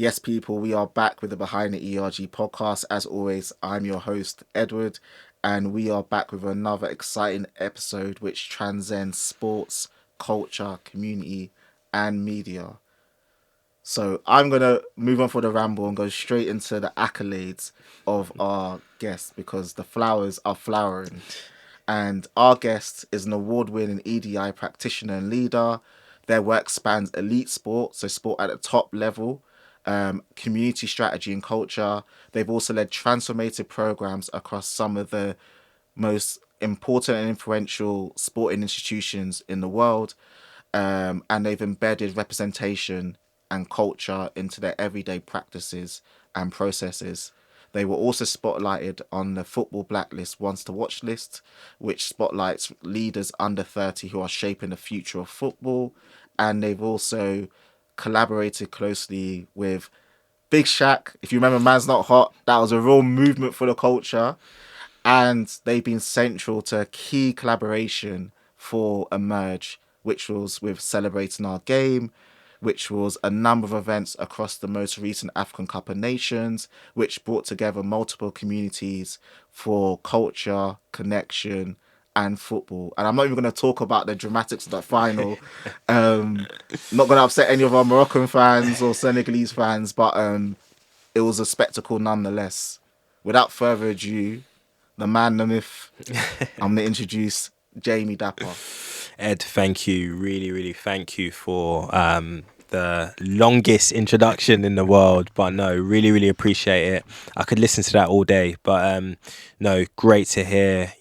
Yes, people, we are back with the Behind the ERG podcast. As always, I'm your host, Edward, and we are back with another exciting episode which transcends sports, culture, community, and media. So I'm going to move on for the ramble and go straight into the accolades of our guests because the flowers are flowering. And our guest is an award-winning EDI practitioner and leader. Their work spans elite sport, so sport at the top level, community strategy and culture. They've also led transformative programs across some of the most important and influential sporting institutions in the world, and they've embedded representation and culture into their everyday practices and processes. They were also spotlighted on the Football Blacklist Ones to Watch list, which spotlights leaders under 30 who are shaping the future of football. And they've also collaborated closely with Big Shaq. If you remember Man's Not Hot, that was a real movement for the culture. And they've been central to a key collaboration for Emerge, which was with Celebrating Our Game, which was a number of events across the most recent African Cup of Nations, which brought together multiple communities for culture, connection, and football. And I'm not even going to talk about the dramatics of that final. Not going to upset any of our Moroccan fans or Senegalese fans, but it was a spectacle nonetheless. Without further ado, the man, the myth, I'm going to introduce Jamie Dapaah. Ed, thank you. Really, really thank you for the longest introduction in the world. But no, really, really appreciate it. I could listen to that all day. But no, great to hear,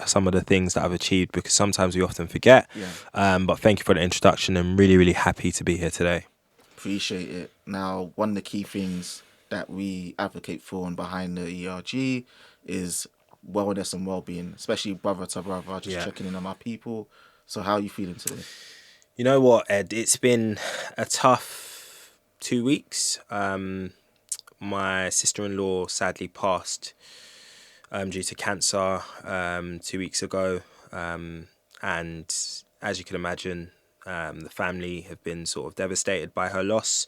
some of the things that I've achieved because sometimes we often forget. Yeah. But thank you for the introduction and really, really happy to be here today. Appreciate it. Now, one of the key things that we advocate for and behind the ERG is wellness and well-being, especially brother to brother, just checking in on my people. So how are you feeling today? You know what, Ed? It's been a tough 2 weeks. My sister-in-law sadly passed due to cancer 2 weeks ago. And as you can imagine, the family have been sort of devastated by her loss.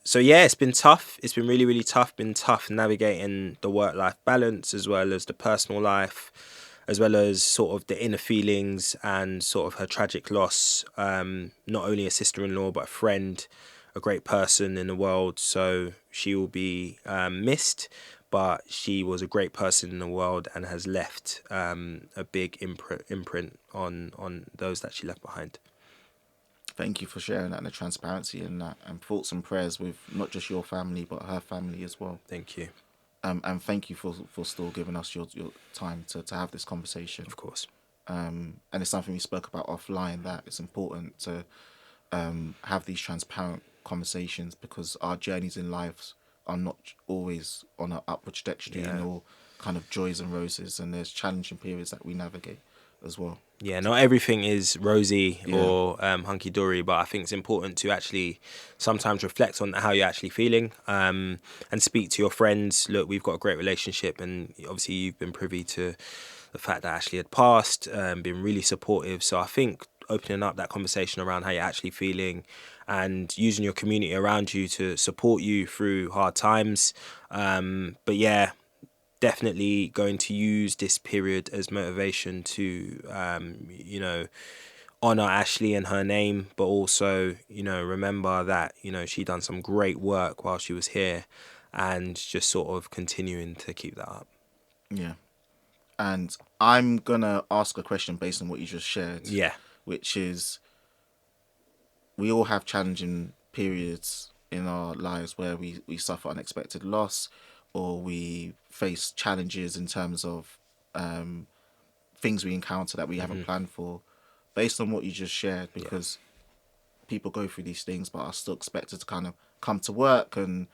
So yeah, it's been tough. It's been really, really tough. Been tough navigating the work-life balance as well as the personal life, as well as sort of the inner feelings and sort of her tragic loss. Not only a sister-in-law, but a friend, a great person in the world. So she will be missed, but she was a great person in the world and has left a big imprint on those that she left behind. Thank you for sharing that and the transparency in that, and thoughts and prayers with not just your family but her family as well. Thank you. And thank you for still giving us your time to have this conversation. Of course. And it's something we spoke about offline, that it's important to have these transparent conversations because our journeys in life are not always on an upward trajectory nor kind of joys and roses, and there's challenging periods that we navigate as well. Yeah, not everything is rosy or hunky-dory, but I think it's important to actually sometimes reflect on how you're actually feeling and speak to your friends. Look, we've got a great relationship, and obviously you've been privy to the fact that Ashley had passed, been really supportive. So I think opening up that conversation around how you're actually feeling and using your community around you to support you through hard times. But yeah, definitely going to use this period as motivation to, honour Ashley and her name, but also, remember that, she done some great work while she was here and just sort of continuing to keep that up. Yeah. And I'm going to ask a question based on what you just shared. Yeah. Which is, we all have challenging periods in our lives where we suffer unexpected loss, or we face challenges in terms of things we encounter that we haven't planned for. Based on what you just shared, because people go through these things but are still expected to kind of come to work and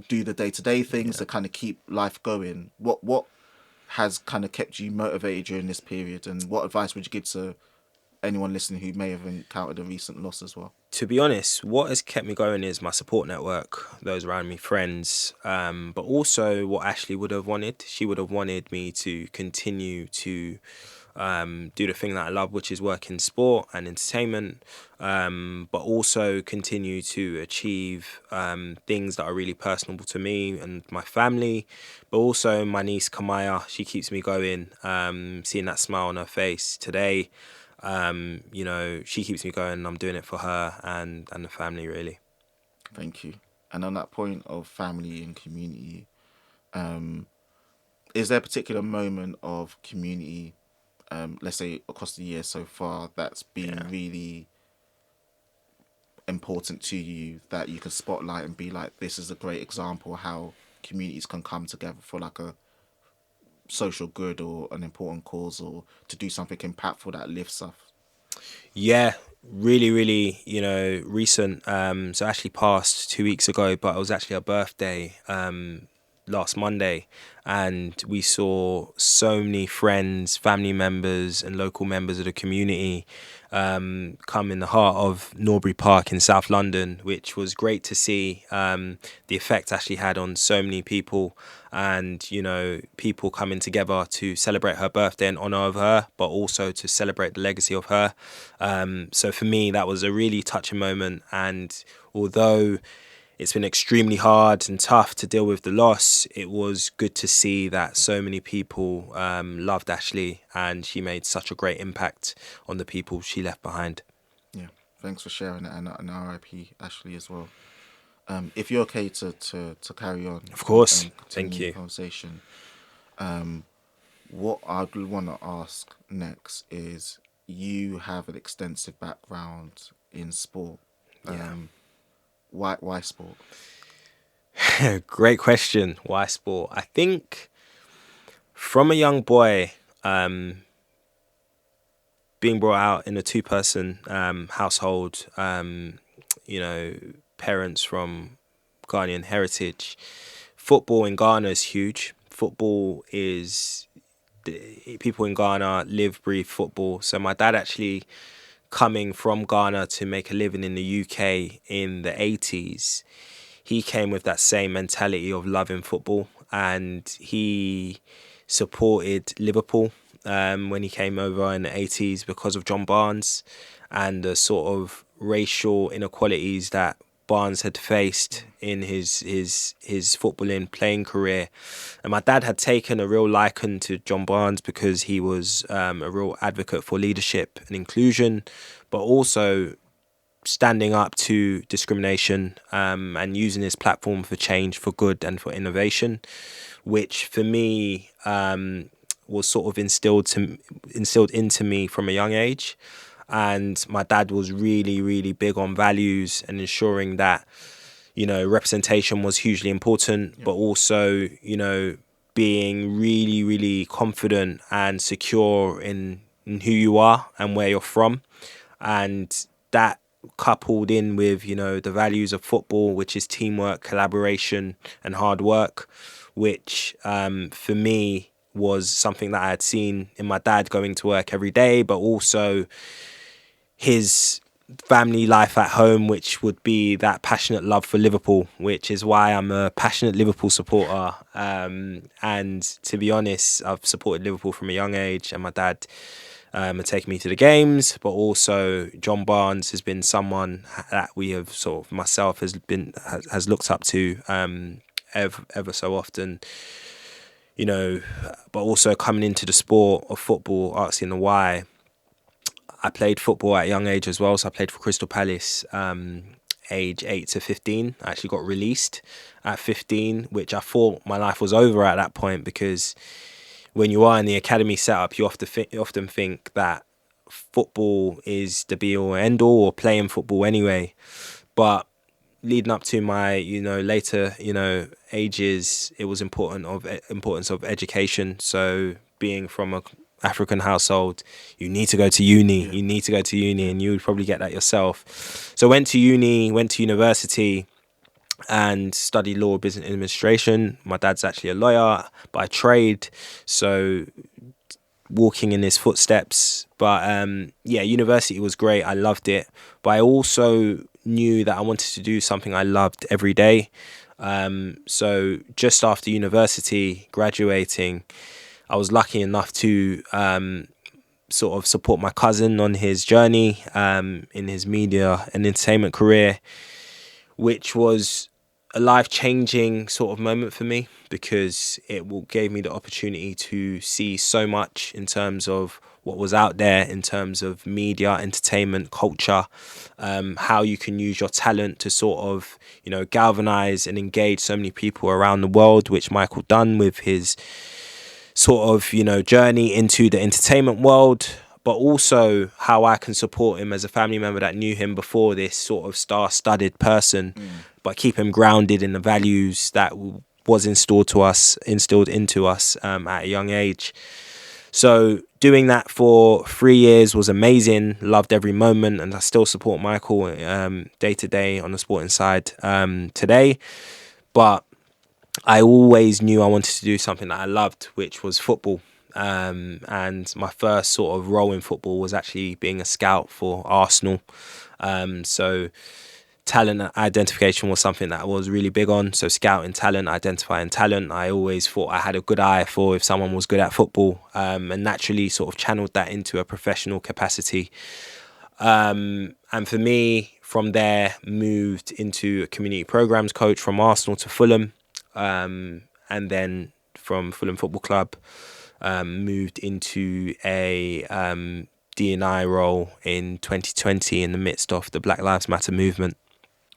do the day-to-day things to kind of keep life going. What has kind of kept you motivated during this period, and what advice would you give to anyone listening who may have encountered a recent loss as well? To be honest, what has kept me going is my support network, those around me, friends, but also what Ashley would have wanted. She would have wanted me to continue to do the thing that I love, which is work in sport and entertainment, but also continue to achieve things that are really personal to me and my family. But also my niece Kamaya, she keeps me going, seeing that smile on her face today. She keeps me going. I'm doing it for her and the family, really. Thank you. And on that point of family and community, is there a particular moment of community, let's say across the year so far, that's been Yeah. really important to you that you can spotlight and be like, this is a great example of how communities can come together for like a social good or an important cause or to do something impactful that lifts up? Yeah, really, really, recent. So actually passed 2 weeks ago, but it was actually her birthday last Monday, and we saw so many friends, family members, and local members of the community come in the heart of Norbury Park in South London, which was great to see. The effect actually had on so many people, and people coming together to celebrate her birthday in honor of her, but also to celebrate the legacy of her. So for me, that was a really touching moment, and although it's been extremely hard and tough to deal with the loss, it was good to see that so many people loved Ashley, and she made such a great impact on the people she left behind. Yeah, thanks for sharing that, and RIP Ashley as well. If you're okay to carry on Of course. and Thank continue the you. conversation, what I'd want to ask next is you have an extensive background in sport. Yeah. Why sport? Great question. Why sport? I think from a young boy, being brought out in a two-person household, parents from Ghanaian heritage, football in Ghana is huge. People in Ghana live, breathe football. So my dad actually coming from Ghana to make a living in the UK in the 80s, he came with that same mentality of loving football, and he supported Liverpool when he came over in the 80s because of John Barnes and the sort of racial inequalities that Barnes had faced in his footballing playing career. And my dad had taken a real liking to John Barnes because he was a real advocate for leadership and inclusion, but also standing up to discrimination and using his platform for change, for good and for innovation, which for me was sort of instilled into me from a young age. And my dad was really, really big on values and ensuring that, representation was hugely important, but also, being really, really confident and secure in who you are and where you're from. And that coupled in with, the values of football, which is teamwork, collaboration and hard work, which for me was something that I had seen in my dad going to work every day, but also his family life at home, which would be that passionate love for Liverpool, which is why I'm a passionate Liverpool supporter. And to be honest, I've supported Liverpool from a young age, and my dad had taken me to the games, but also John Barnes has been someone that we have sort of, myself has looked up to ever so often. But also coming into the sport of football, asking the why. I played football at a young age as well, so I played for Crystal Palace, age 8 to 15. I actually got released at 15, which I thought my life was over at that point, because when you are in the academy setup, you often think that football is the be all and end all, or playing football anyway. But leading up to my later ages, it was importance of education. So being from a African household, you need to go to uni. You need to go to uni, and you would probably get that yourself. So went to university, and studied law, business administration. My dad's actually a lawyer by trade, so walking in his footsteps. But university was great. I loved it, but I also knew that I wanted to do something I loved every day. So just after university, graduating, I was lucky enough to sort of support my cousin on his journey in his media and entertainment career, which was a life-changing sort of moment for me, because gave me the opportunity to see so much in terms of what was out there in terms of media, entertainment, culture, how you can use your talent to sort of, galvanize and engage so many people around the world, which Michael done with his sort of, journey into the entertainment world, but also how I can support him as a family member that knew him before this sort of star-studded person, but keep him grounded in the values that was instilled into us at a young age. So doing that for 3 years was amazing. Loved every moment, and I still support Michael day to day on the sporting side today. But I always knew I wanted to do something that I loved, which was football. And my first sort of role in football was actually being a scout for Arsenal. So talent identification was something that I was really big on. So scouting talent, identifying talent. I always thought I had a good eye for if someone was good at football, and naturally sort of channeled that into a professional capacity. And for me, from there, moved into a community programs coach from Arsenal to Fulham. And then from Fulham Football Club, moved into a D&I role in 2020 in the midst of the Black Lives Matter movement.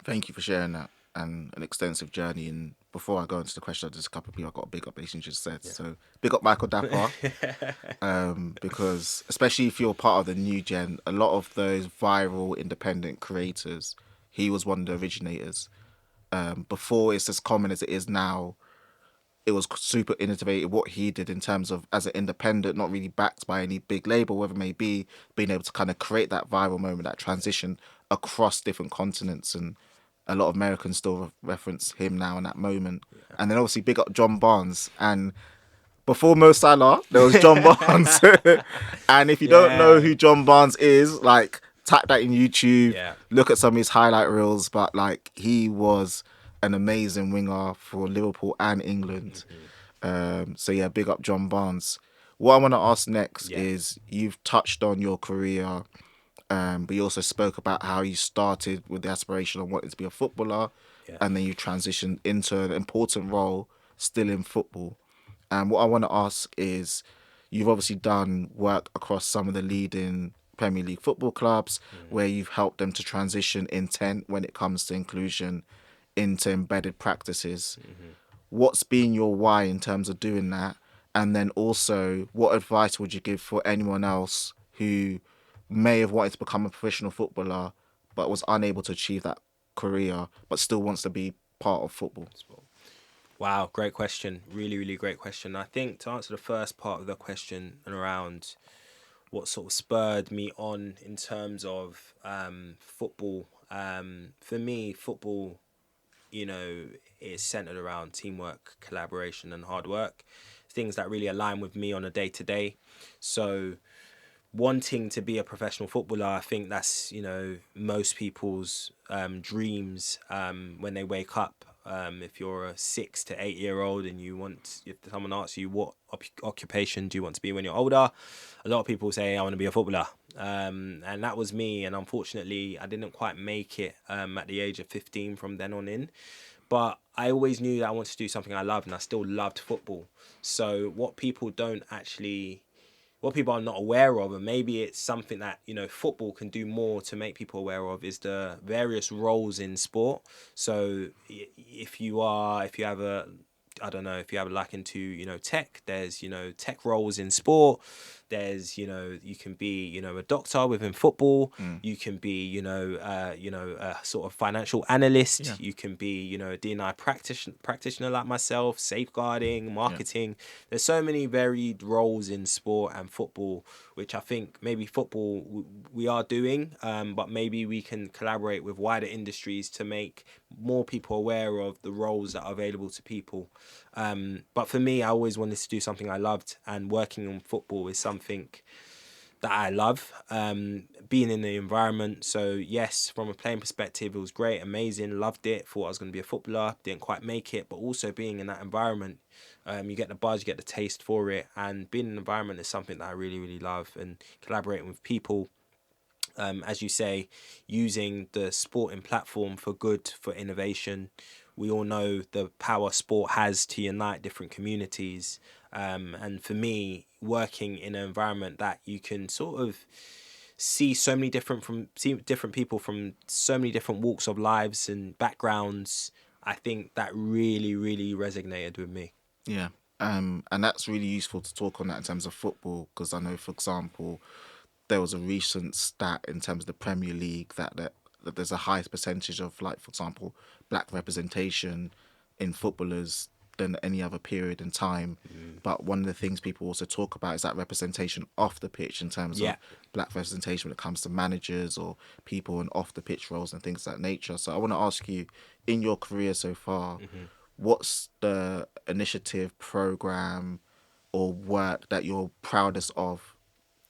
Thank you for sharing that and an extensive journey. And before I go into the question, there's a couple of people I've got a big up based on just said. Yeah. So big up Michael Dapaah, because especially if you're part of the new gen, a lot of those viral independent creators, he was one of the originators. Before it's as common as it is now, it was super innovative what he did in terms of as an independent, not really backed by any big label, whatever it may be, being able to kind of create that viral moment, that transition across different continents. And a lot of Americans still reference him now in that moment. Yeah. And then obviously big up John Barnes. And before Mo Salah, there was John Barnes. And if you don't know who John Barnes is, like, type that in YouTube, look at some of his highlight reels. But like, he was an amazing winger for Liverpool and England. So yeah, big up John Barnes. What I want to ask next is, you've touched on your career, but you also spoke about how you started with the aspiration of wanting to be a footballer, and then you transitioned into an important role still in football. And what I want to ask is, you've obviously done work across some of the leading Premier League football clubs, where you've helped them to transition intent when it comes to inclusion into embedded practices. What's been your why in terms of doing that? And then also, what advice would you give for anyone else who may have wanted to become a professional footballer but was unable to achieve that career but still wants to be part of football? Wow, great question. Really, really great question. I think to answer the first part of the question and around what sort of spurred me on in terms of football, for me, football, is centered around teamwork, collaboration, and hard work. Things that really align with me on a day-to-day. So wanting to be a professional footballer, I think that's, most people's dreams when they wake up. If you're a 6 to 8 year old and if someone asks you what occupation do you want to be when you're older, a lot of people say, I want to be a footballer. And that was me. And unfortunately, I didn't quite make it at the age of 15 from then on in. But I always knew that I wanted to do something I loved, and I still loved football. So what people are not aware of, and maybe it's something that, football can do more to make people aware of, is the various roles in sport. So if you have a like into, tech, there's, tech roles in sport. There's, you can be, a doctor within football. You can be, a sort of financial analyst. Yeah. You can be, a D&I practitioner like myself, safeguarding, marketing. Yeah. There's so many varied roles in sport and football, which I think maybe football we are doing, but maybe we can collaborate with wider industries to make more people aware of the roles that are available to people. But for me, I always wanted to do something I loved, and working on football is something that I love, being in the environment. So yes, from a playing perspective, it was great, amazing, loved it, thought I was going to be a footballer, didn't quite make it, but also being in that environment, You get the buzz, you get the taste for it, and being in an environment is something that I really, really love. And collaborating with people, as you say, using the sporting platform for good, for innovation. We all know the power sport has to unite different communities. And for me, working in an environment that you can sort of see different people from so many different walks of lives and backgrounds, I think that really, really resonated with me. Yeah. And that's really useful to talk on that in terms of football, because I know, for example, there was a recent stat in terms of the Premier League that there's a high percentage of, like, for example, black representation in footballers than any other period in time. But one of the things people also talk about is that representation off the pitch in terms Yeah. of black representation when it comes to managers or people in off the pitch roles and things of that nature. So I want to ask you, in your career so far, what's the initiative, program, or work that you're proudest of,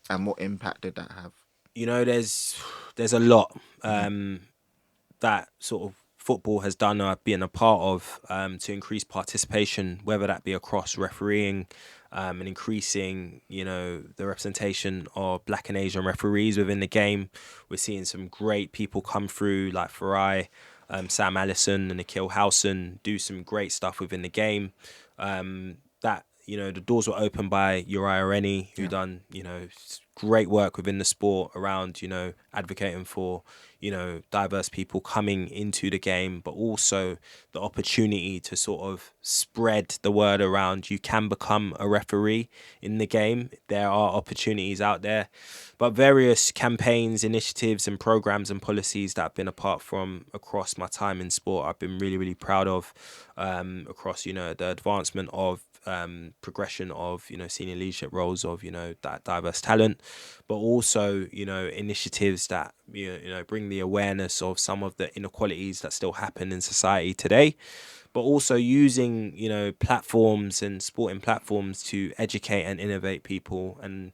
and what impact did that have? There's a lot that sort of football has done or been a part of to increase participation, whether that be across refereeing, and increasing, the representation of black and Asian referees within the game. We're seeing some great people come through like Farai, Sam Allison and Akil Howson do some great stuff within the game. That the doors were opened by Uriah Rennie, who done great work within the sport around advocating for diverse people coming into the game, but also the opportunity to sort of spread the word around you can become a referee in the game. There are opportunities out there, but various campaigns, initiatives and programs and policies that I've been a part from across my time in sport, I've been really, really proud of, across the advancement of progression of senior leadership roles of that diverse talent, but also initiatives that bring the awareness of some of the inequalities that still happen in society today, but also using platforms and sporting platforms to educate and innovate people and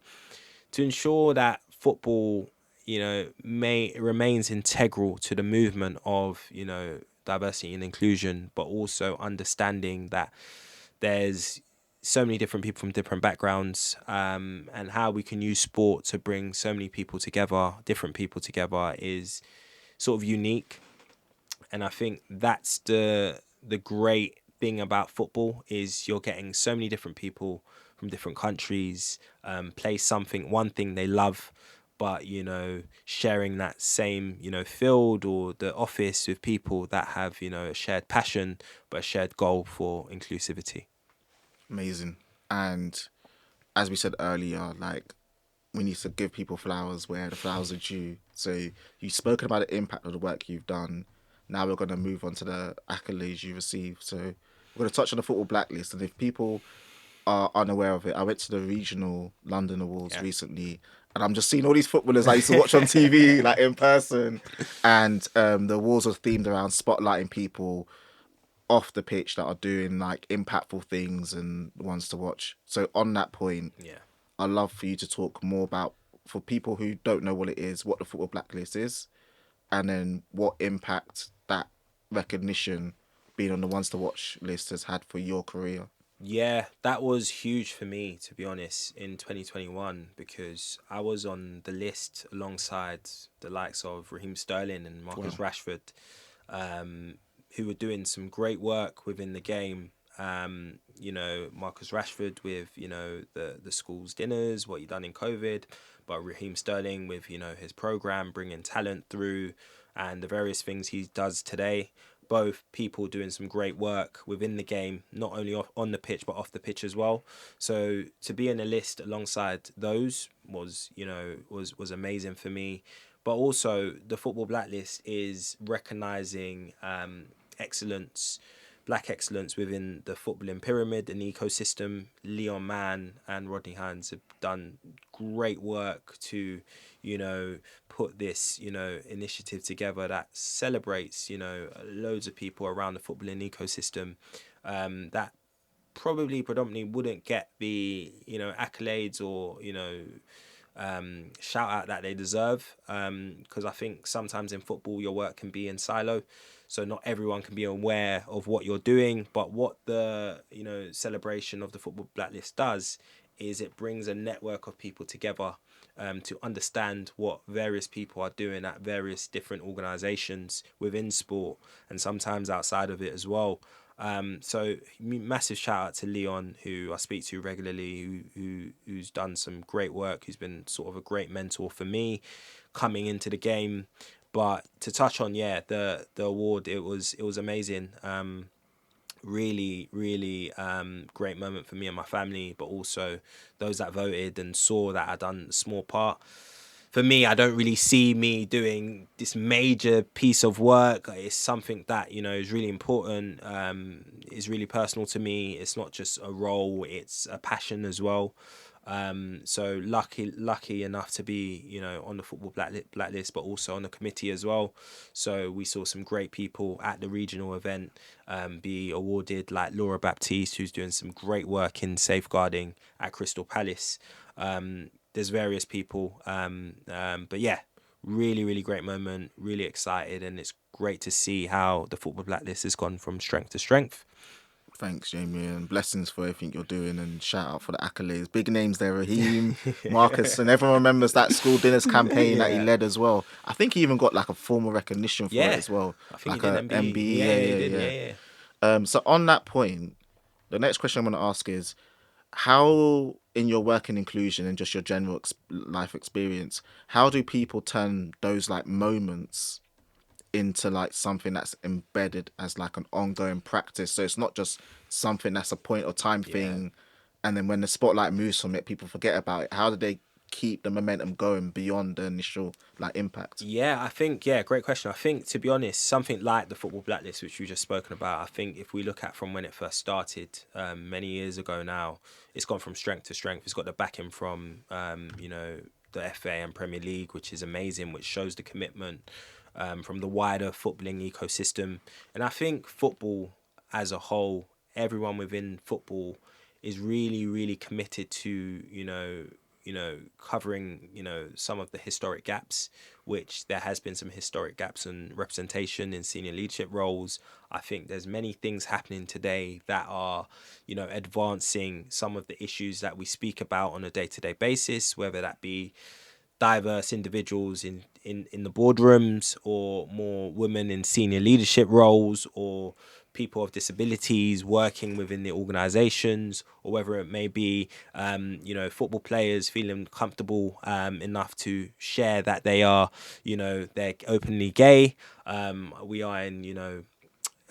to ensure that football remains integral to the movement of diversity and inclusion, but also understanding that there's so many different people from different backgrounds, and how we can use sport to bring so many people together, different people together, is sort of unique. And I think that's the great thing about football, is you're getting so many different people from different countries, play one thing they love, but sharing that same field or the office with people that have a shared passion but a shared goal for inclusivity. Amazing. And as we said earlier, like, we need to give people flowers where the flowers are due. So you've spoken about the impact of the work you've done. Now we're going to move on to the accolades you received. So we're going to touch on the football blacklist. And if people are unaware of it, I went to the regional London Awards Yeah. recently, and I'm just seeing all these footballers I used to watch on TV, like in person. And the awards are themed around spotlighting people off the pitch that are doing like impactful things and ones to watch. So on that point, Yeah. I'd love for you to talk more about, for people who don't know what it is, what the football blacklist is, and then what impact that recognition being on the ones to watch list has had for your career. Yeah, that was huge for me, to be honest, in 2021, because I was on the list alongside the likes of Raheem Sterling and Marcus Wow. Rashford, who were doing some great work within the game. Marcus Rashford with, the school's dinners, what he done in COVID, but Raheem Sterling with, his program, bringing talent through and the various things he does today. Both people doing some great work within the game, not only on the pitch, but off the pitch as well. So to be in a list alongside those was amazing for me. But also the football blacklist is recognizing excellence, black excellence within the footballing pyramid and ecosystem. Leon Mann and Rodney Hines have done great work to, put this, initiative together that celebrates, loads of people around the footballing ecosystem, that probably predominantly wouldn't get the, accolades or, shout out that they deserve, because I think sometimes in football your work can be in silo, so not everyone can be aware of what you're doing. But what the celebration of the Football Blacklist does is it brings a network of people together, to understand what various people are doing at various different organisations within sport and sometimes outside of it as well. So massive shout out to Leon, who I speak to regularly, who's done some great work, who's been sort of a great mentor for me coming into the game. But to touch on the award, it was amazing. Really great moment for me and my family, but also those that voted and saw that I'd done a small part. For me, I don't really see me doing this major piece of work. It's something that is really important, is really personal to me. It's not just a role, it's a passion as well. So lucky enough to be on the Football Blacklist, but also on the committee as well. So we saw some great people at the regional event be awarded, like Laura Baptiste, who's doing some great work in safeguarding at Crystal Palace. There's various people, but yeah, really great moment, really excited, and it's great to see how the Football Blacklist has gone from strength to strength. Thanks, Jamie, and blessings for everything you're doing, and shout out for the accolades. Big names there, Raheem, Marcus, and everyone remembers that school dinners campaign that he Yeah. led as well. I think he even got like a formal recognition for it Yeah, as well, I think he like did a MBE. MBE. Yeah, he Yeah, did. yeah, Yeah. yeah. So on that point, the next question I'm going to ask is, how in your work in inclusion and just your general life experience, how do people turn those like moments into like something that's embedded as like an ongoing practice, so it's not just something that's a point of time Yeah. thing, and then when the spotlight moves from it people forget about it? How do they keep the momentum going beyond the initial like impact? Yeah, I think, great question. I think, to be honest, something like the Football Blacklist, which we've just spoken about, I think if we look at from when it first started, many years ago now, it's gone from strength to strength. It's got the backing from, the FA and Premier League, which is amazing, which shows the commitment from the wider footballing ecosystem. And I think football as a whole, everyone within football is really committed to, covering, some of the historic gaps, which there has been some historic gaps in representation in senior leadership roles. I think there's many things happening today that are, advancing some of the issues that we speak about on a day-to-day basis, whether that be diverse individuals in the boardrooms, or more women in senior leadership roles, or people of disabilities working within the organizations, or whether it may be football players feeling comfortable enough to share that they are they're openly gay. We are in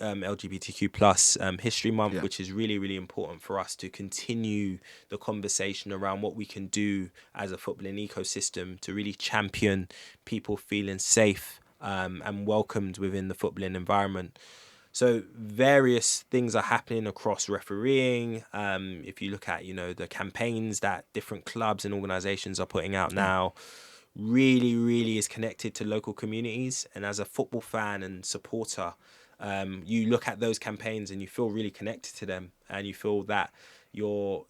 LGBTQ plus History Month, Yeah, which is really important for us to continue the conversation around what we can do as a footballing ecosystem to really champion people feeling safe and welcomed within the footballing environment. So various things are happening across refereeing. If you look at the campaigns that different clubs and organizations are putting out yeah, now, really is connected to local communities. And as a football fan and supporter, you look at those campaigns and you feel really connected to them, and you feel that your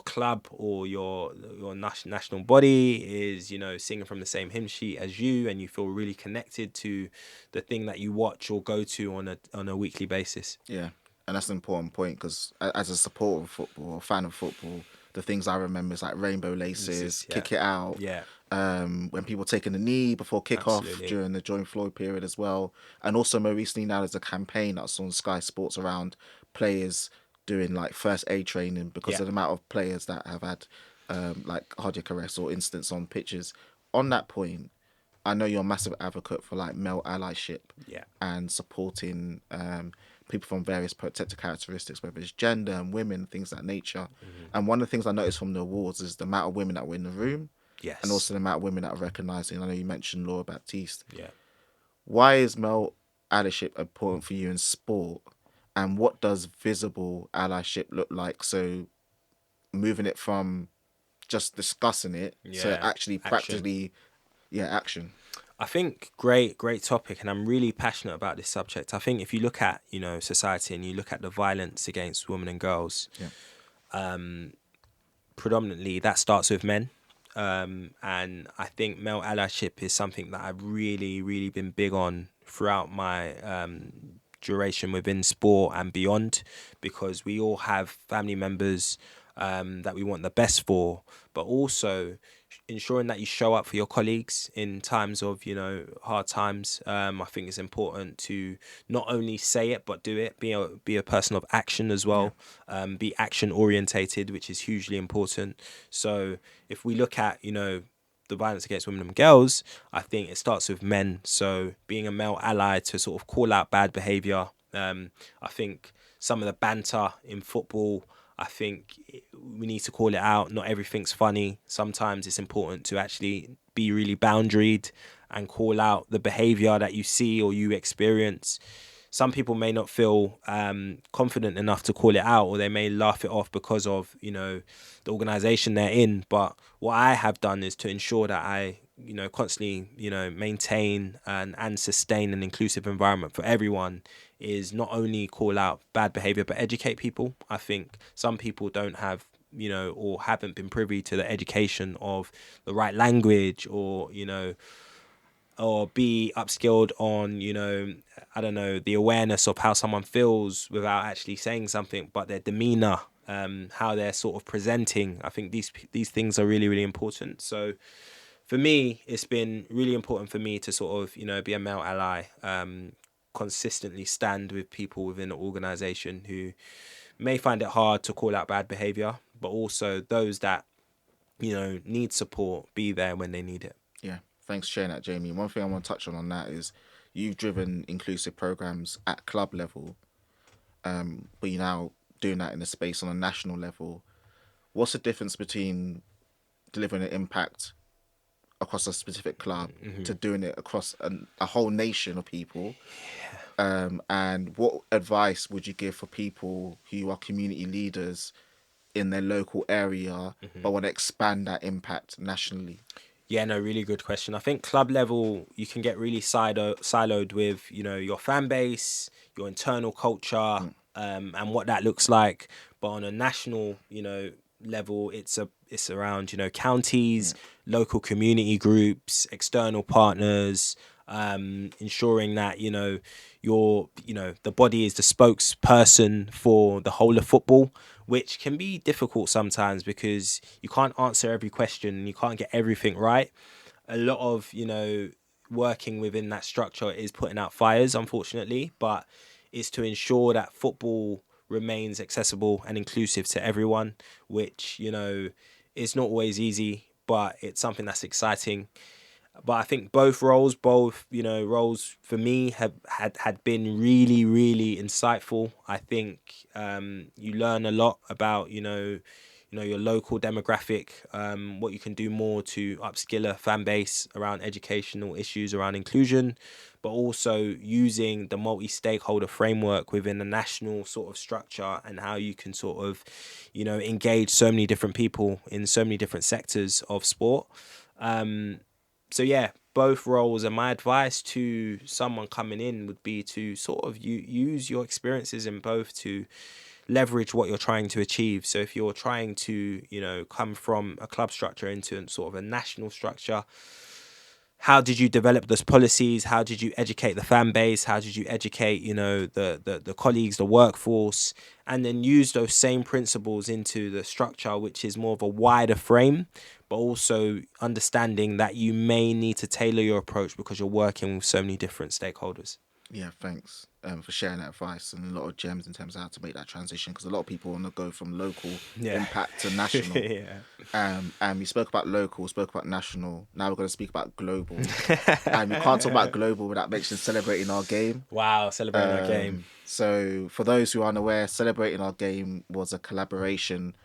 club or your national body is singing from the same hymn sheet as you, and you feel really connected to the thing that you watch or go to on a weekly basis. yeah. And that's an important point, because as a supporter of football, a fan of football, the things I remember is like rainbow laces, Yeah, kick it out, yeah, when people taking the knee before kickoff absolutely. during the Join Floyd period as well. And also more recently now there's a campaign that's on Sky Sports around players doing like first aid training because Yeah, of the amount of players that have had like cardiac arrest or incidents on pitches. On that point, I know you're a massive advocate for like male allyship yeah, and supporting people from various protected characteristics, whether it's gender and women, things of that nature. And one of the things I noticed from the awards is the amount of women that were in the room, and yes, also the amount of women that are recognising. I know you mentioned Laura Baptiste. yeah. Why is male allyship important for you in sport? And what does visible allyship look like? So moving it from just discussing it to Yeah, actually action. practically, yeah, action. I think great topic, and I'm really passionate about this subject. I think if you look at society and you look at the violence against women and girls, Yeah, predominantly that starts with men. And I think male allyship is something that I've really been big on throughout my duration within sport and beyond, because we all have family members that we want the best for, but also ensuring that you show up for your colleagues in times of, hard times. I think it's important to not only say it but do it. Be a person of action as well. Be action orientated, which is hugely important. So if we look at, the violence against women and girls, I think it starts with men. So being a male ally to sort of call out bad behaviour. I think some of the banter in football, I think we need to call it out. Not everything's funny. Sometimes it's important to actually be really boundaried and call out the behaviour that you see or you experience. Some people may not feel confident enough to call it out, or they may laugh it off because of, the organisation they're in. But what I have done is to ensure that I, constantly, maintain and sustain an inclusive environment for everyone, is not only call out bad behaviour, but educate people. I think some people don't have, or haven't been privy to the education of the right language, or be upskilled on, I don't know, the awareness of how someone feels without actually saying something, but their demeanor, how they're sort of presenting. I think these things are really important. So for me, it's been really important for me to sort of, be a male ally, consistently stand with people within an organization who may find it hard to call out bad behavior, but also those that, need support, be there when they need it. Yeah, thanks for sharing that, Jamie. One thing I want to touch on that is you've driven inclusive programs at club level, but you're now doing that in a space on a national level. What's the difference between delivering an impact across a specific club to doing it across a whole nation of people? And what advice would you give for people who are community leaders in their local area but want to expand that impact nationally? Yeah, no, really good question. I think club level, you can get really siloed with, your fan base, your internal culture, and what that looks like. But on a national, level, it's around, counties, local community groups, external partners, ensuring that, the body is the spokesperson for the whole of football, which can be difficult sometimes because you can't answer every question and you can't get everything right. A lot of, working within that structure is putting out fires, unfortunately, but it's to ensure that football remains accessible and inclusive to everyone, which, is not always easy, but it's something that's exciting. But I think both roles for me had been really insightful. I think you learn a lot about your local demographic, what you can do more to upskill a fan base around educational issues around inclusion, but also using the multi-stakeholder framework within a national sort of structure and how you can sort of engage so many different people in so many different sectors of sport. So yeah, both roles, and my advice to someone coming in would be to sort of use your experiences in both to leverage what you're trying to achieve. So if you're trying to, come from a club structure into sort of a national structure, how did you develop those policies? How did you educate the fan base? How did you educate, the colleagues, the workforce, and then use those same principles into the structure, which is more of a wider frame, but also understanding that you may need to tailor your approach because you're working with so many different stakeholders. Yeah, thanks for sharing that advice and a lot of gems in terms of how to make that transition, because a lot of people want to go from local Yeah. impact to national. Yeah. And we spoke about local, spoke about national. Now we're going to speak about global. And we can't talk about global without mentioning celebrating our game. Wow, celebrating our game. So for those who aren't aware, celebrating our game was a collaboration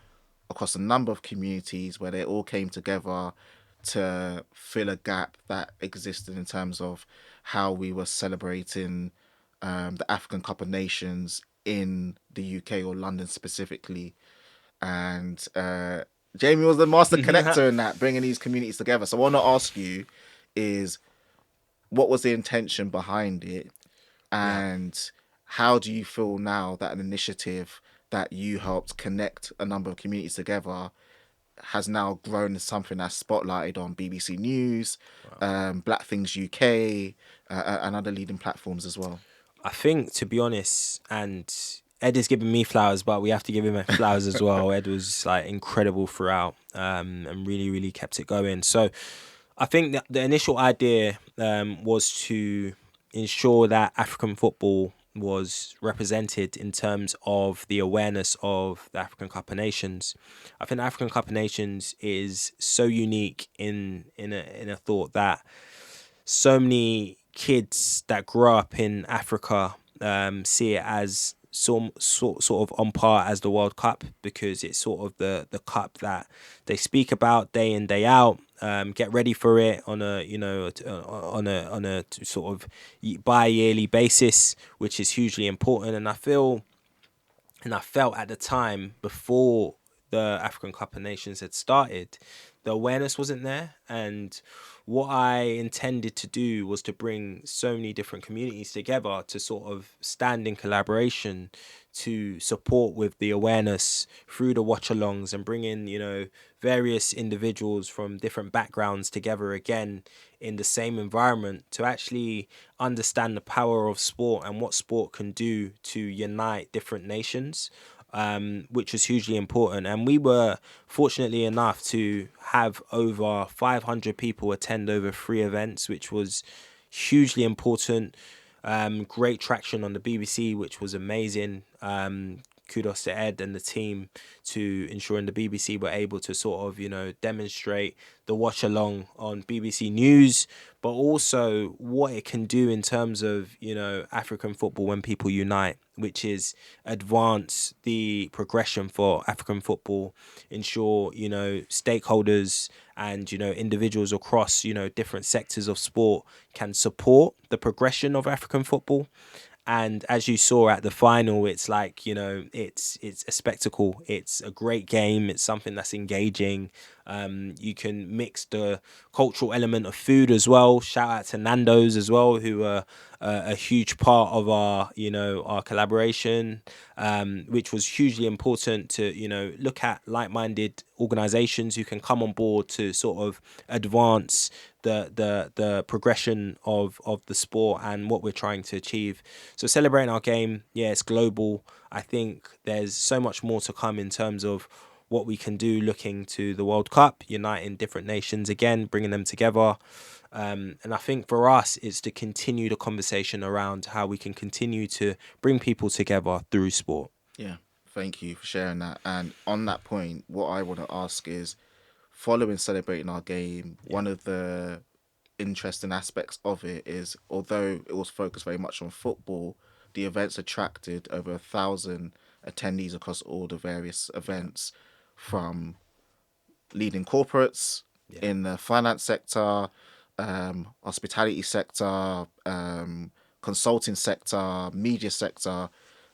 across a number of communities where they all came together to fill a gap that existed in terms of how we were celebrating the African Cup of Nations in the UK or London specifically. And Jamie was the master connector in that, bringing these communities together. So I want to ask you is, what was the intention behind it? Yeah. And how do you feel now that an initiative that you helped connect a number of communities together has now grown as something that's spotlighted on BBC News, Black Things UK, and other leading platforms as well. I think, to be honest, and Ed is giving me flowers, but we have to give him flowers as well. Ed was like incredible throughout, and really, really kept it going. So I think that the initial idea was to ensure that African football was represented in terms of the awareness of the African Cup of Nations. I think the African Cup of Nations is so unique in a thought that so many kids that grow up in Africa see it as sort of on par as the World Cup, because it's sort of the cup that they speak about day in, day out. Get ready for it on a on a sort of bi-yearly basis, which is hugely important. And I felt at the time, before the African Cup of Nations had started, the awareness wasn't there. And what I intended to do was to bring so many different communities together to sort of stand in collaboration to support with the awareness through the watch alongs, and bring in, various individuals from different backgrounds together again in the same environment to actually understand the power of sport and what sport can do to unite different nations, which was hugely important. And we were fortunately enough to have over 500 people attend over 3 events, which was hugely important. Great traction on the BBC, which was amazing. Kudos to Ed and the team to ensuring the BBC were able to sort of, demonstrate the watch along on BBC News, but also what it can do in terms of, African football when people unite, which is advance the progression for African football, ensure, stakeholders and, individuals across, different sectors of sport can support the progression of African football. And as you saw at the final, it's like, it's a spectacle. It's a great game. It's something that's engaging. You can mix the cultural element of food as well. Shout out to Nando's as well, who are a huge part of our, our collaboration, which was hugely important to, look at like-minded organizations who can come on board to sort of advance the progression of the sport and what we're trying to achieve. So celebrating our game, yeah, it's global. I think there's so much more to come in terms of what we can do looking to the World Cup, uniting different nations again, bringing them together. And I think for us, it's to continue the conversation around how we can continue to bring people together through sport. Yeah, thank you for sharing that. And on that point, what I want to ask is, following celebrating our game, one of the interesting aspects of it is, although it was focused very much on football, the events attracted over 1,000 attendees across all the various events, from leading corporates in the finance sector, hospitality sector, consulting sector, media sector,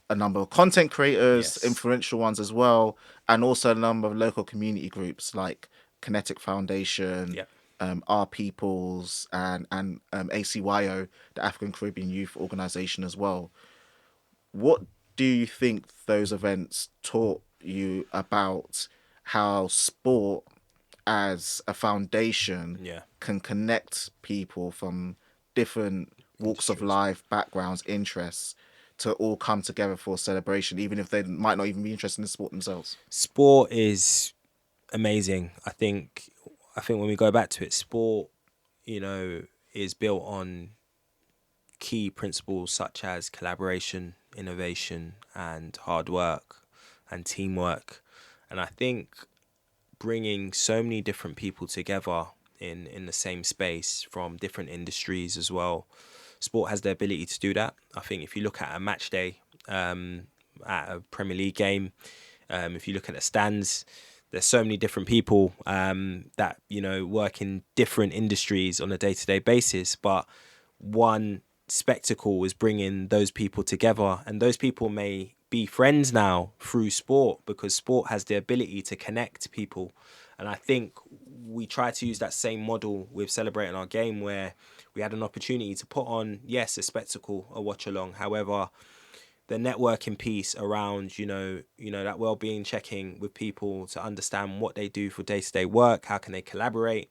a number of content creators, influential ones as well, and also a number of local community groups like Kinetic Foundation, Our Peoples, and ACYO, the African Caribbean Youth Organization as well. What do you think those events taught you about how sport as a foundation can connect people from different walks of life, backgrounds, interests, to all come together for a celebration, even if they might not even be interested in sport themselves? Sport is amazing. I think when we go back to it, sport, is built on key principles such as collaboration, innovation, and hard work and teamwork. And I think bringing so many different people together in the same space from different industries as well, sport has the ability to do that. I think if you look at a match day, at a Premier League game, if you look at the stands, there's so many different people that work in different industries on a day-to-day basis, but one spectacle is bringing those people together, and those people may be friends now through sport, because sport has the ability to connect people. And I think we try to use that same model with celebrating our game, where we had an opportunity to put on, yes, a spectacle, a watch along. However, the networking piece around, that well-being checking with people to understand what they do for day-to-day work, how can they collaborate.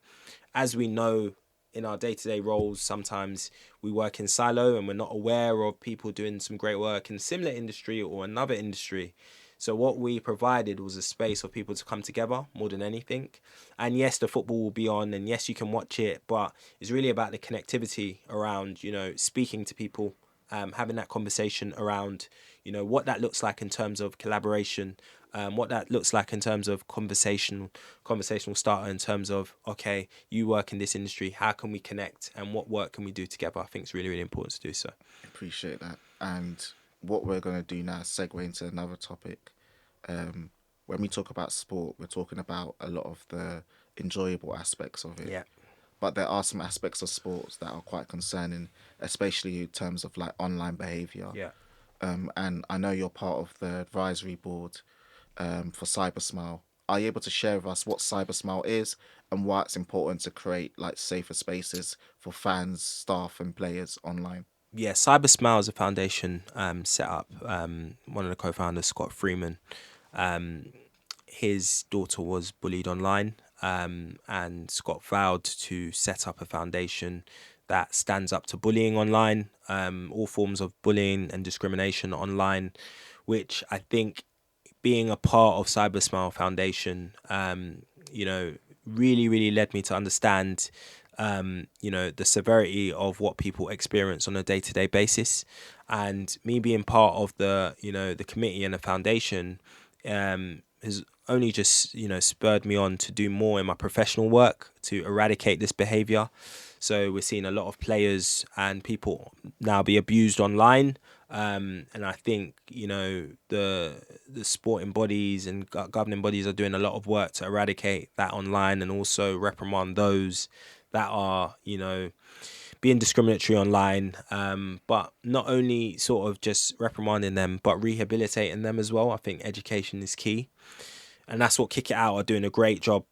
As we know, in our day-to-day roles, sometimes we work in silo and we're not aware of people doing some great work in a similar industry or another industry. So what we provided was a space for people to come together more than anything. And yes, the football will be on, and yes, you can watch it, but it's really about the connectivity around, speaking to people, having that conversation around, what that looks like in terms of collaboration, what that looks like in terms of conversational starter, in terms of, okay, you work in this industry, how can we connect and what work can we do together? I think it's really, really important to do so. Appreciate that. And what we're going to do now is segue into another topic. When we talk about sport, we're talking about a lot of the enjoyable aspects of it. Yeah. But there are some aspects of sports that are quite concerning, especially in terms of like online behavior. Yeah. And I know you're part of the advisory board for Cybersmile. Are you able to share with us what Cybersmile is and why it's important to create like safer spaces for fans, staff, and players online? Yeah, Cybersmile is a foundation set up. One of the co-founders, Scott Freeman, his daughter was bullied online, and Scott vowed to set up a foundation that stands up to bullying online, all forms of bullying and discrimination online, which I think, being a part of Cybersmile Foundation, really, really led me to understand, the severity of what people experience on a day-to-day basis. And me being part of the committee and the foundation has only just, spurred me on to do more in my professional work to eradicate this behavior. So we're seeing a lot of players and people now be abused online. And I think, the sporting bodies and governing bodies are doing a lot of work to eradicate that online, and also reprimand those that are, being discriminatory online. But not only sort of just reprimanding them, but rehabilitating them as well. I think education is key. And that's what Kick It Out are doing a great job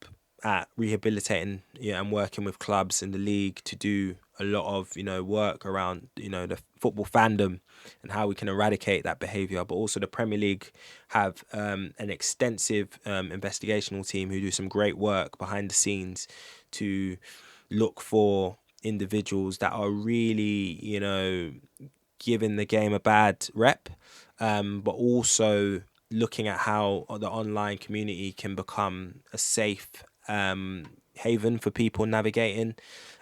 at, rehabilitating, and working with clubs in the league to do a lot of, work around, the football fandom and how we can eradicate that behaviour. But also the Premier League have an extensive investigational team who do some great work behind the scenes to look for individuals that are really, giving the game a bad rep, but also looking at how the online community can become a safe haven for people navigating,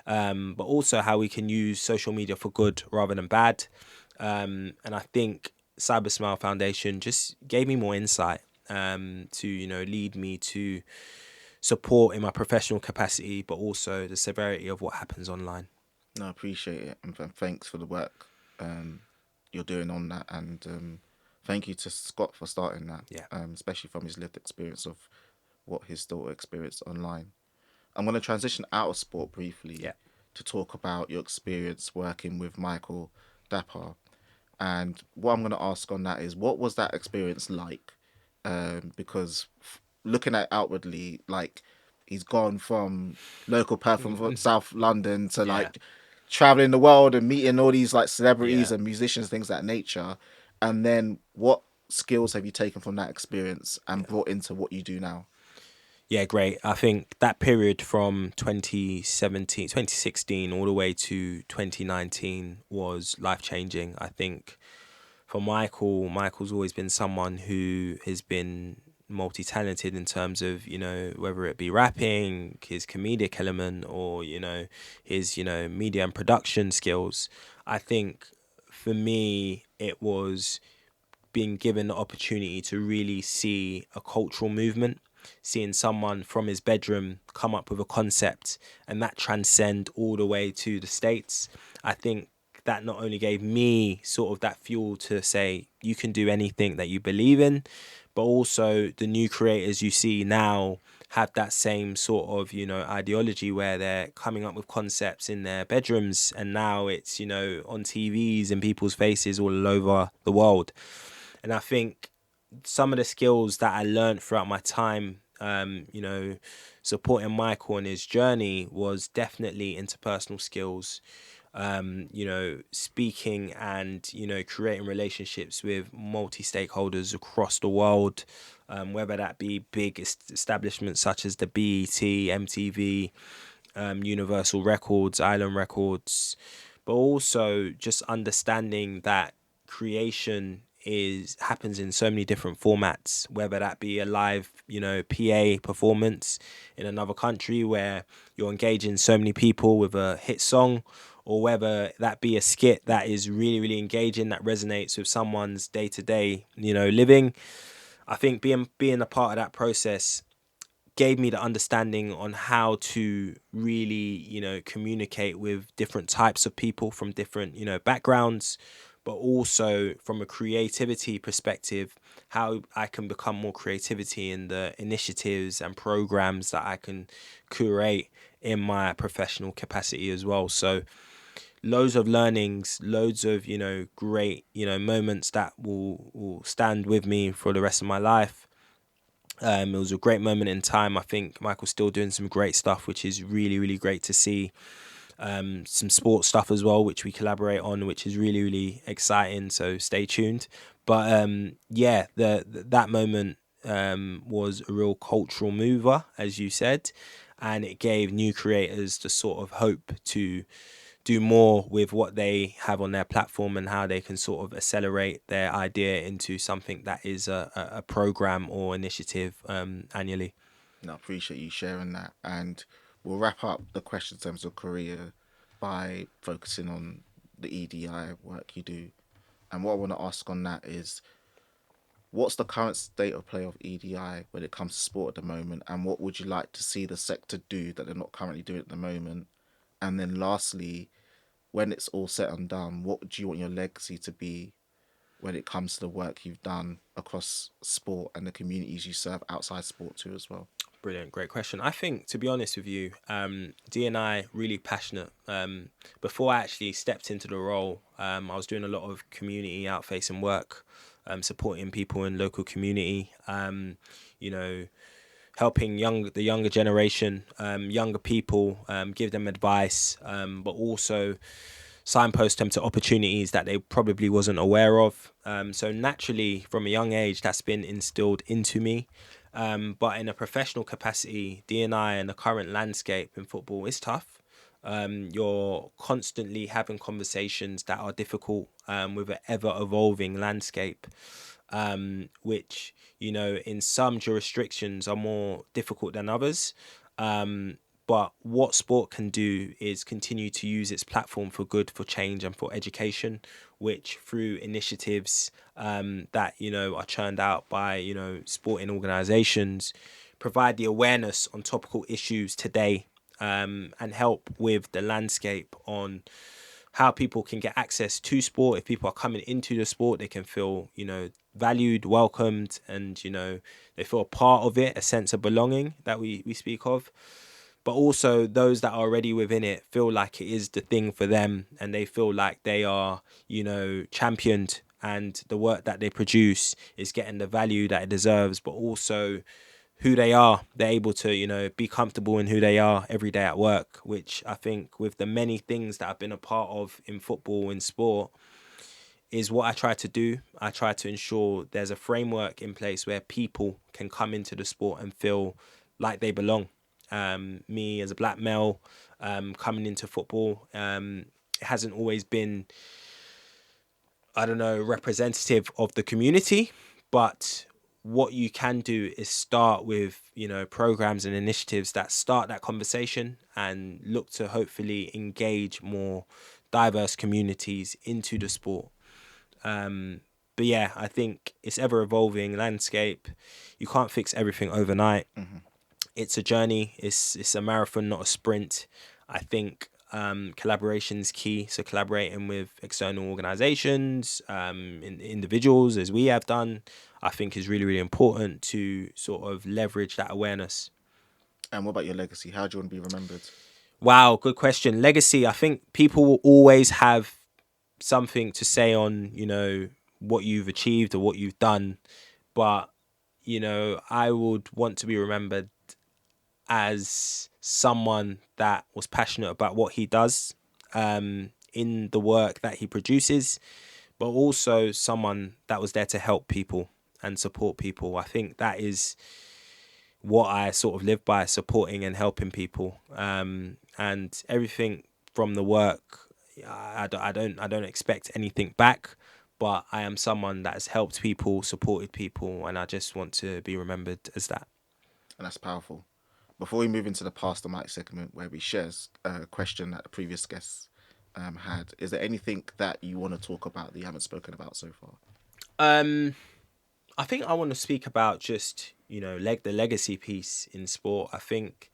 but also how we can use social media for good rather than bad. And I think Cybersmile Foundation just gave me more insight to, lead me to support in my professional capacity, but also the severity of what happens online. No, I appreciate it, and thanks for the work you're doing on that, and thank you to Scott for starting that, Yeah. especially from his lived experience of what his daughter experienced online. I'm going to transition out of sport briefly Yeah. to talk about your experience working with Michael Dapaah. And what I'm going to ask on that is, what was that experience like? Because looking at outwardly, like he's gone from local Perth from South London to Yeah. like traveling the world and meeting all these like celebrities Yeah. and musicians, things of that nature. And then what skills have you taken from that experience and brought into what you do now? Yeah, great. I think that period from 2016 all the way to 2019 was life changing. I think for Michael's always been someone who has been multi-talented in terms of, whether it be rapping, his comedic element, or, his, media and production skills. I think for me, it was being given the opportunity to really see a cultural movement, seeing someone from his bedroom come up with a concept and that transcend all the way to the States. I think that not only gave me sort of that fuel to say you can do anything that you believe in, but also the new creators you see now have that same sort of, ideology where they're coming up with concepts in their bedrooms, and now it's, on TVs and people's faces all over the world. And I think some of the skills that I learned throughout my time, supporting Michael on his journey, was definitely interpersonal skills, speaking and, creating relationships with multi-stakeholders across the world, whether that be big establishments such as the BET, MTV, Universal Records, Island Records, but also just understanding that creation happens in so many different formats, whether that be a live, PA performance in another country where you're engaging so many people with a hit song, or whether that be a skit that is really, really engaging, that resonates with someone's day-to-day, living. I think being a part of that process gave me the understanding on how to really, communicate with different types of people from different, backgrounds, but also from a creativity perspective, how I can become more creativity in the initiatives and programs that I can curate in my professional capacity as well. So loads of learnings, loads of, great, moments that will stand with me for the rest of my life. It was a great moment in time. I think Michael's still doing some great stuff, which is really, really great to see. Some sports stuff as well, which we collaborate on, which is really, really exciting. So stay tuned. But yeah, that moment was a real cultural mover, as you said, and it gave new creators the sort of hope to do more with what they have on their platform and how they can sort of accelerate their idea into something that is a program or initiative annually. No, I appreciate you sharing that. And we'll wrap up the questions in terms of career by focusing on the EDI work you do. And what I want to ask on that is, what's the current state of play of EDI when it comes to sport at the moment? And what would you like to see the sector do that they're not currently doing at the moment? And then lastly, when it's all said and done, what do you want your legacy to be when it comes to the work you've done across sport and the communities you serve outside sport too as well? Brilliant, great question. I think, to be honest with you, D&I really passionate. Before I actually stepped into the role, I was doing a lot of community out-facing work, supporting people in local community. You know, helping the younger generation, younger people, give them advice, but also signpost them to opportunities that they probably wasn't aware of. So naturally, from a young age, that's been instilled into me. But in a professional capacity, D&I and the current landscape in football is tough. You're constantly having conversations that are difficult with an ever evolving landscape, which, in some jurisdictions are more difficult than others. But what sport can do is continue to use its platform for good, for change, and for education, which through initiatives that, are churned out by, sporting organisations, provide the awareness on topical issues today, and help with the landscape on how people can get access to sport. If people are coming into the sport, they can feel, valued, welcomed, and, they feel a part of it, a sense of belonging that we speak of. But also those that are already within it feel like it is the thing for them, and they feel like they are, championed, and the work that they produce is getting the value that it deserves, but also who they are. They're able to, be comfortable in who they are every day at work, which I think with the many things that I've been a part of in football, in sport, is what I try to do. I try to ensure there's a framework in place where people can come into the sport and feel like they belong. Me as a black male, coming into football, it hasn't always been, I don't know, representative of the community, but what you can do is start with, programs and initiatives that start that conversation and look to hopefully engage more diverse communities into the sport. But yeah, I think it's ever evolving landscape. You can't fix everything overnight. Mm-hmm. It's a journey. It's a marathon, not a sprint. I think collaboration is key. So collaborating with external organizations, individuals, as we have done, I think is really, really important to sort of leverage that awareness. And what about your legacy? How do you want to be remembered? Wow, good question. Legacy. I think people will always have something to say on, what you've achieved or what you've done, but I would want to be remembered as someone that was passionate about what he does. in the work that he produces, but also someone that was there to help people and support people. I think that is what I sort of live by, supporting and helping people. And everything from the work, I don't expect anything back, but I am someone that has helped people, supported people, and I just want to be remembered as that. And that's powerful. Before we move into the Pastor Mike segment where we share a question that the previous guests had, is there anything that you want to talk about that you haven't spoken about so far? I think I want to speak about just, the legacy piece in sport. I think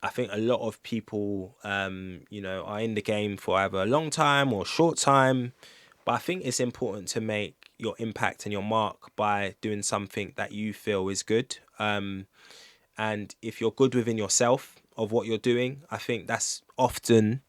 a lot of people, are in the game for either a long time or a short time, but I think it's important to make your impact and your mark by doing something that you feel is good. And if you're good within yourself of what you're doing, I think that's often,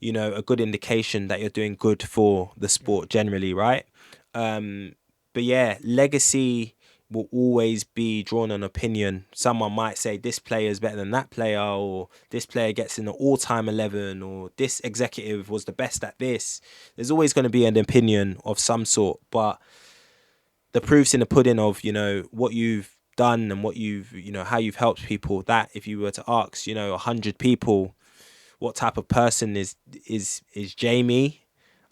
a good indication that you're doing good for the sport generally, right? But yeah, legacy will always be drawn on opinion. Someone might say this player is better than that player, or this player gets in the all-time 11, or this executive was the best at this. There's always going to be an opinion of some sort, but the proof's in the pudding of, what you've done and what you've, how you've helped people. That if you were to ask, 100 people, what type of person is Jamie,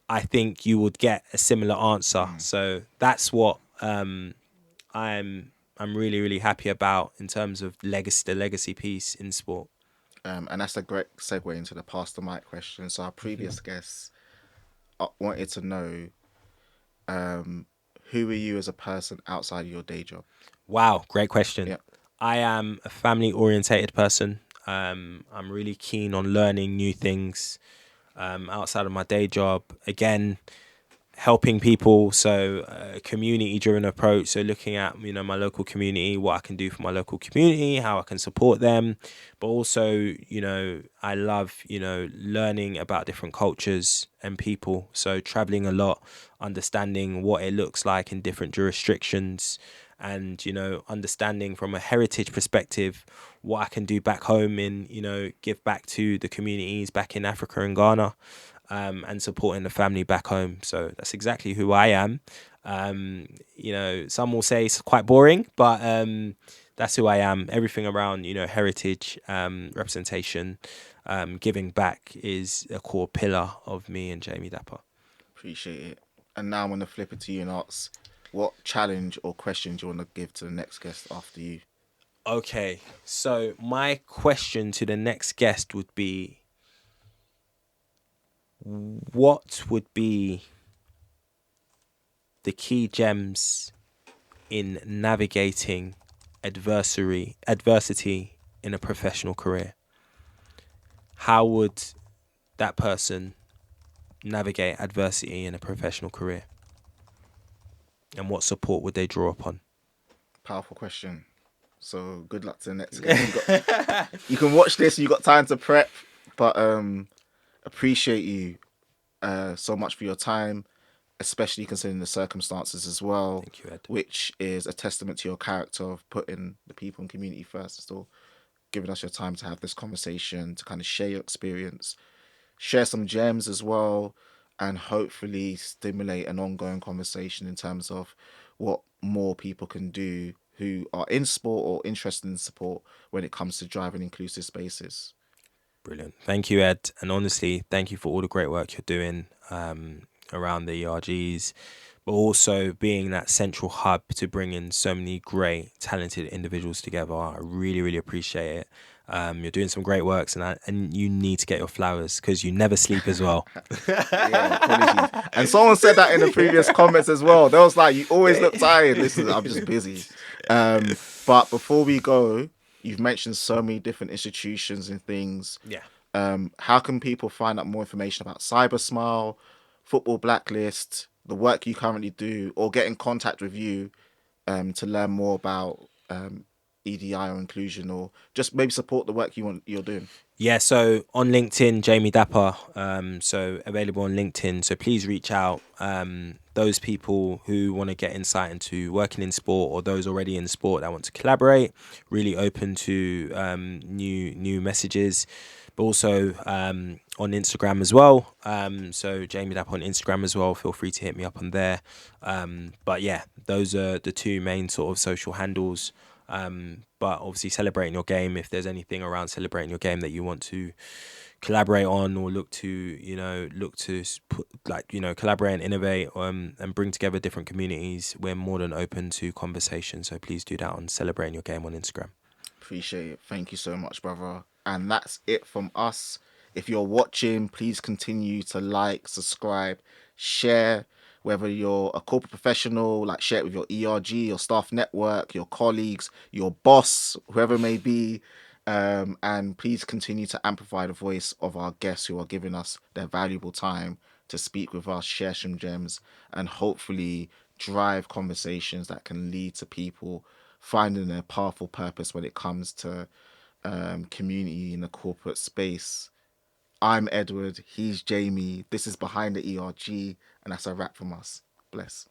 I think you would get a similar answer. So that's what I'm really, really happy about in terms of the legacy piece in sport. And that's a great segue into the Pastor Mike question. So our previous guests wanted to know, who are you as a person outside of your day job? Wow, great question. Yeah. I am a family orientated person. I'm really keen on learning new things outside of my day job. Again, helping people, so a community driven approach, so looking at my local community, what I can do for my local community, how I can support them, but also I love learning about different cultures and people, so traveling a lot, understanding what it looks like in different jurisdictions, and understanding from a heritage perspective what I can do back home and give back to the communities back in Africa and Ghana. And supporting the family back home. So that's exactly who I am. Some will say it's quite boring, but that's who I am. Everything around, heritage, representation, giving back is a core pillar of me and Jamie Dapaah. Appreciate it. And now I'm going to flip it to you and ask, what challenge or question do you want to give to the next guest after you? Okay, so my question to the next guest would be, what would be the key gems in navigating adversity in a professional career? How would that person navigate adversity in a professional career? And what support would they draw upon? Powerful question. So good luck to the next guest. You can watch this, you got time to prep, but appreciate you so much for your time, especially considering the circumstances as well. Thank you, Ed. Which is a testament to your character of putting the people and community first. Still giving us your time to have this conversation, to kind of share your experience, share some gems as well, and hopefully stimulate an ongoing conversation in terms of what more people can do who are in sport or interested in sport when it comes to driving inclusive spaces. Brilliant. Thank you, Ed. And honestly, thank you for all the great work you're doing around the ERGs, but also being that central hub to bring in so many great, talented individuals together. I really, really appreciate it. You're doing some great works, and you need to get your flowers because you never sleep as well. Yeah, apologies. And someone said that in the previous comments as well. They was like, "You always look tired." Listen, I'm just busy. But before we go, you've mentioned so many different institutions and things. Yeah. How can people find out more information about Cybersmile, Football Blacklist, the work you currently do, or get in contact with you to learn more about EDI or inclusion, or just maybe support the work you're doing? Yeah, so on LinkedIn, Jamie Dapaah, so available on LinkedIn. So please reach out. Those people who want to get insight into working in sport, or those already in sport that want to collaborate, really open to new messages. but also on Instagram as well. So Jamie Dapaah on Instagram as well. Feel free to hit me up on there. But yeah, those are the two main sort of social handles. But obviously celebrating your game, if there's anything around celebrating your game that you want to collaborate on or look to collaborate and innovate and bring together different communities, we're more than open to conversation. So please do that on celebrating your game on Instagram. Appreciate it. Thank you so much, brother. And that's it from us. If you're watching, please continue to like, subscribe, share. Whether you're a corporate professional, like share it with your ERG, your staff network, your colleagues, your boss, whoever it may be. And please continue to amplify the voice of our guests who are giving us their valuable time to speak with us, share some gems, and hopefully drive conversations that can lead to people finding their powerful purpose when it comes to community in the corporate space. I'm Edward, he's Jamie. This is Behind the ERG, and that's a wrap from us. Bless.